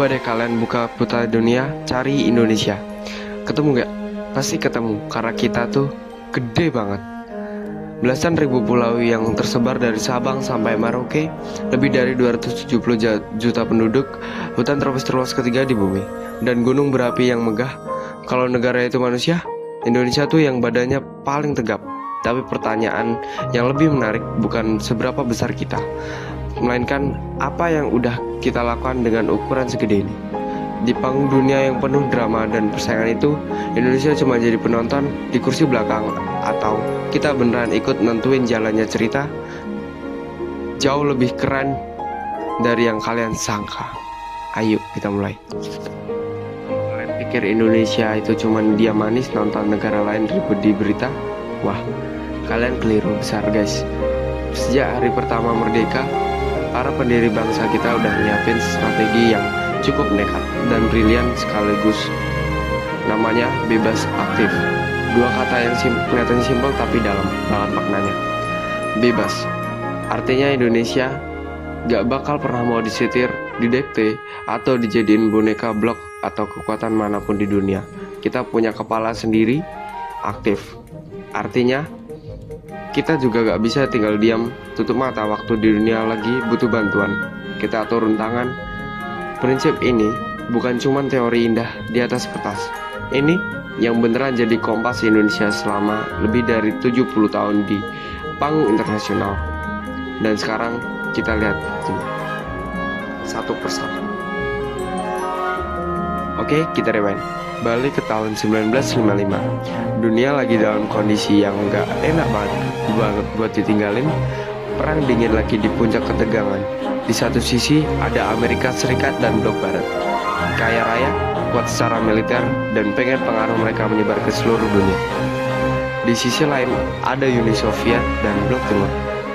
Coba deh kalian buka peta dunia, cari Indonesia. Ketemu gak? Pasti ketemu, karena kita tuh gede banget. Belasan ribu pulau yang tersebar dari Sabang sampai Merauke, lebih dari 270 juta penduduk, hutan tropis terluas ketiga di bumi, dan gunung berapi yang megah. Kalau negara itu manusia, Indonesia tuh yang badannya paling tegap. Tapi pertanyaan yang lebih menarik bukan seberapa besar kita, melainkan apa yang udah kita lakukan dengan ukuran segede ini. Di panggung dunia yang penuh drama dan persaingan itu, Indonesia cuma jadi penonton di kursi belakang, atau kita beneran ikut nentuin jalannya cerita jauh lebih keren dari yang kalian sangka. Ayo kita mulai. Kalian pikir Indonesia itu cuma dia manis nonton negara lain ribut di berita? Wah, kalian keliru besar guys. Sejak hari pertama merdeka, para pendiri bangsa kita udah nyiapin strategi yang cukup nekat dan brilian sekaligus. Namanya bebas aktif. Dua kata yang kelihatan simpel tapi dalam banget maknanya. Bebas artinya Indonesia gak bakal pernah mau disetir, didekte, atau dijadiin boneka blok atau kekuatan manapun di dunia. Kita punya kepala sendiri. Aktif artinya kita juga gak bisa tinggal diam tutup mata waktu di dunia lagi butuh bantuan. Kita turun tangan. Prinsip ini bukan cuma teori indah di atas kertas. Ini yang beneran jadi kompas Indonesia selama lebih dari 70 tahun di panggung internasional. Dan sekarang kita lihat satu persatu. Oke, kita rewind. Balik ke tahun 1955. Dunia lagi dalam kondisi yang gak enak banget buat ditinggalin. Perang dingin lagi di puncak ketegangan. Di satu sisi ada Amerika Serikat dan Blok Barat, kaya raya, kuat secara militer, dan pengen pengaruh mereka menyebar ke seluruh dunia. Di sisi lain ada Uni Soviet dan Blok Timur,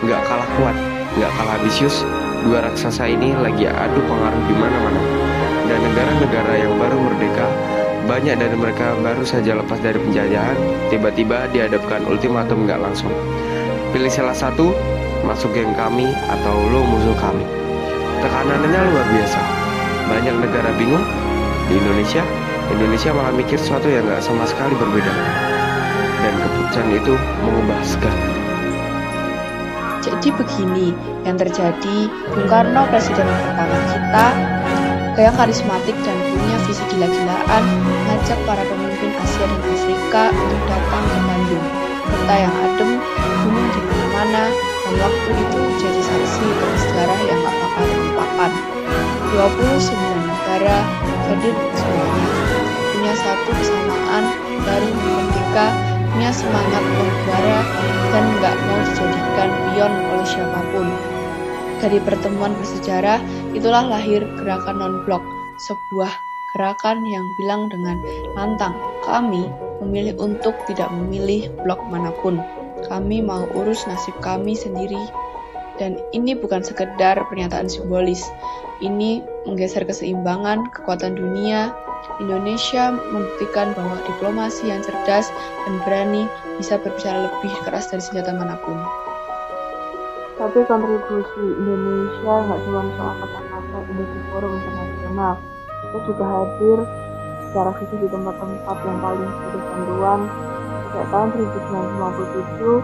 nggak kalah kuat, nggak kalah ambisius. Dua raksasa ini lagi adu pengaruh di mana-mana. Dan negara-negara yang baru merdeka, banyak dari mereka baru saja lepas dari penjajahan, tiba-tiba dihadapkan ultimatum nggak langsung. Pilih salah satu, masuk geng kami atau lo musuh kami. Tekanannya luar biasa. Banyak negara bingung. Di Indonesia malah mikir sesuatu yang gak sama sekali berbeda. Dan keputusan itu mengubah segala. Jadi begini yang terjadi. Bung Karno, presiden pertama kita, yang karismatik dan punya visi gila-gilaan, mengajak para pemimpin Asia dan Afrika untuk datang ke Bandung, kota yang adem, gunung di mana-mana, dan waktu itu jadi saksi bersejarah yang gak bakal terlupakan. 29 negara hadir semuanya, punya satu kesamaan, baru merdeka, punya semangat membara, dan gak mau dijadikan pion oleh siapapun. Dari pertemuan bersejarah, itulah lahir gerakan non-blok, sebuah gerakan yang bilang dengan lantang, kami memilih untuk tidak memilih blok manapun. Kami mau urus nasib kami sendiri. Dan ini bukan sekedar pernyataan simbolis. Ini menggeser keseimbangan, kekuatan dunia. Indonesia membuktikan bahwa diplomasi yang cerdas dan berani bisa berbicara lebih keras dari senjata manapun. Tapi kontribusi Indonesia nggak cuma soal kata-kata di forum internasional. Kita juga hadir secara fisik di tempat-tempat yang paling butuh bantuan. Sejak tahun 1957,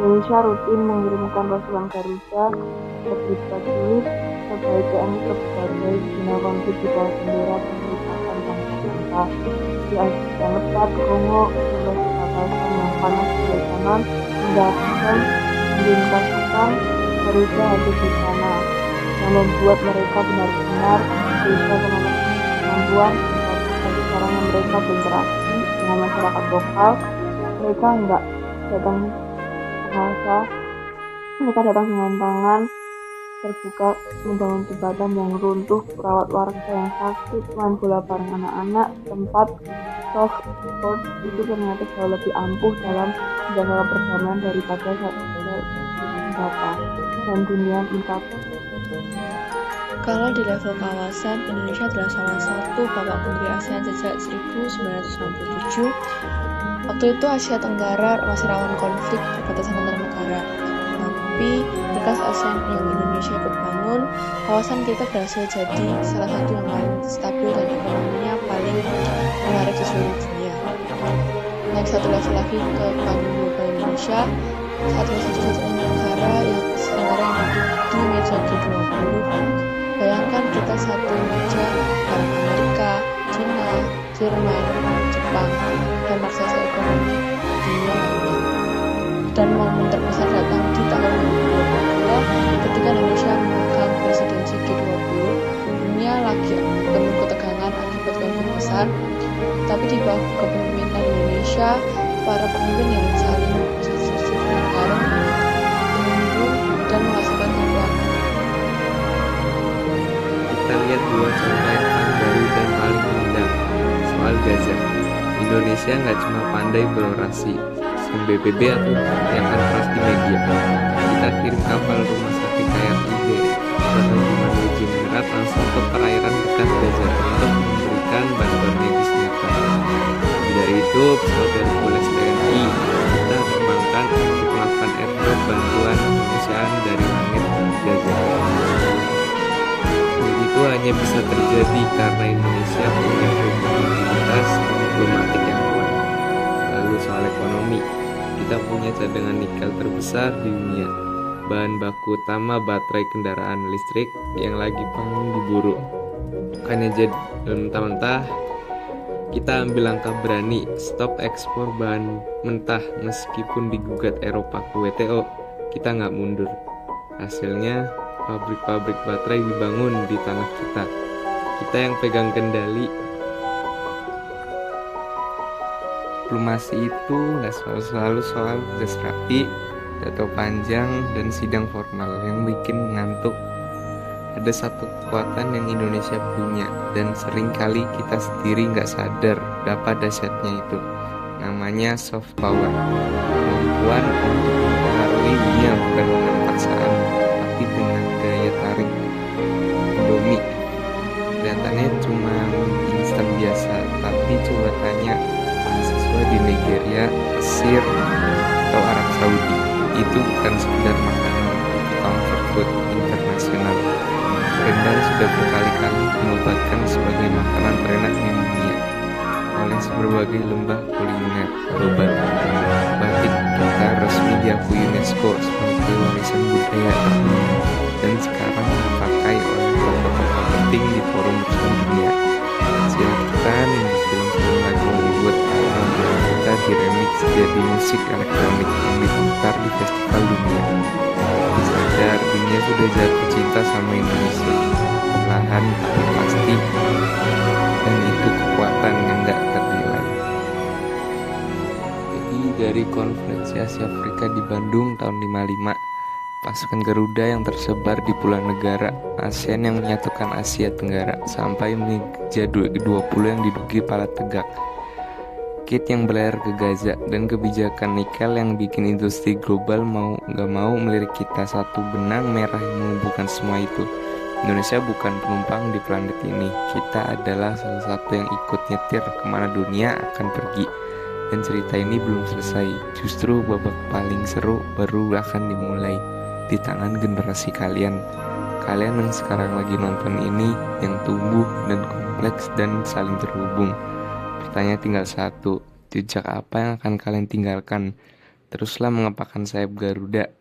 Indonesia rutin mengirimkan pasukan Garuda ke prajurit sebagai TNI ke berbagai zona konflik di bawah bendera pemerintahan bangsa. Di Afghanistan, Kongo, sebagai kawasan yang panas di Lebanon, mendapatkan pasukan Garuda hadir di sana, yang membuat mereka benar-benar bisa kemampuan dari caranya mereka berinteraksi dengan masyarakat lokal. Mereka enggak datang bahasa, mereka datang dengan tangan terbuka, membangun jembatan yang runtuh, merawat warga yang sakit, main bola bareng anak-anak. Tempat soft sport itu ternyata jauh lebih ampuh dalam menjaga perdamaian daripada senjata dan dunia tingkat. Kalau di level kawasan, Indonesia adalah salah satu babak putri ASEAN sejak 1967. Waktu itu Asia Tenggara masih rawan konflik perbatasan antar negara. Tapi berkat ASEAN yang Indonesia ikut bangun, kawasan kita berhasil jadi salah satu yang paling stabil dan ekonominya paling menarik di seluruh dunia. Naik satu level lagi ke panggung global Indonesia, saat satu-satunya negara yang duduk di meja G20. Bayangkan kita satu meja bareng Amerika, China, Jerman, Jepang, dan raksasa ekonomi dunia lainnya. Dan momen terbesar datang di tahun 2022 ketika Indonesia memegang presidensi G20. Dunia lagi penuh ketegangan akibat konflik besar, tapi di bawah kepemimpinan Indonesia, para pemimpin yang saling bersatu bareng menunggu dan menghasilkan hasil. Kita lihat dua contoh yang baru dan paling mudah. Soal Gaza, Indonesia nggak cuma pandai berorasi, BBB atau yang keras di media. Kita kirim kapal rumah sakit KRID Perhubungan Ujung Berat langsung ke perairan dekat Gaza untuk memberikan bantuan medis nyata. Dari itu, pesawat Hercules TNI kita terbangkan untuk melakukan airdrop bantuan kemanusiaan dari langit Gaza. Itu hanya bisa terjadi karena Indonesia punya kredibilitas diplomatik yang kuat. Lalu soal ekonomi, kita punya cadangan nikel terbesar di dunia, bahan baku utama baterai kendaraan listrik yang lagi paling diburu. Bukannya jadi mentah-mentah, kita ambil langkah berani, stop ekspor bahan mentah meskipun digugat Eropa ke WTO, kita nggak mundur. Hasilnya, pabrik-pabrik baterai dibangun di tanah kita. Kita yang pegang kendali. Diplomasi itu nggak selalu soal tugas rapi, pidato panjang, dan sidang formal yang bikin ngantuk. Ada satu kekuatan yang Indonesia punya, dan sering kali kita sendiri nggak sadar betapa dahsyatnya itu. Namanya soft power. Kemampuan untuk mempengaruhi dunia bukan dengan paksaan, tapi dengan daya tarik. Indomie kelihatannya cuma instan biasa, tapi coba tanya mahasiswa di Nigeria, Mesir, atau Arab Saudi, itu bukan sekedar makanan, itu comfort food internasional. Rendang sudah berkali-kali dinobatkan sebagai makanan terenak di dunia oleh berbagai lembah kuliner global. Batik kita resmi diakui UNESCO sebagai warisan budaya dunia dan sekarang dipakai oleh tokoh-tokoh penting di forum dunia. Silakan film-film lagu Hollywood kita diremix jadi musik elektronik yang diputar di festival dunia. Sadar dunia sudah jatuh cinta sama Indonesia, perlahan tapi pasti, dan itu kekuatan yang gak ternilai. Jadi dari konferensi Asia Afrika di Bandung tahun 55, pasukan Garuda yang tersebar di puluhan negara ASEAN yang menyatukan Asia Tenggara sampai meja G20 yang diduduki pala tegak. Kit yang berlayar ke Gaza dan kebijakan nikel yang bikin industri global mau gak mau melirik kita, satu benang merah yang menghubungkan semua itu. Indonesia bukan penumpang di planet ini, kita adalah salah satu yang ikut nyetir kemana dunia akan pergi. Dan cerita ini belum selesai, justru babak paling seru baru akan dimulai di tangan generasi kalian. Kalian yang sekarang lagi nonton ini, yang tumbuh dan kompleks dan saling terhubung. Pertanyaan tinggal satu, jejak apa yang akan kalian tinggalkan? Teruslah mengepakkan sayap Garuda.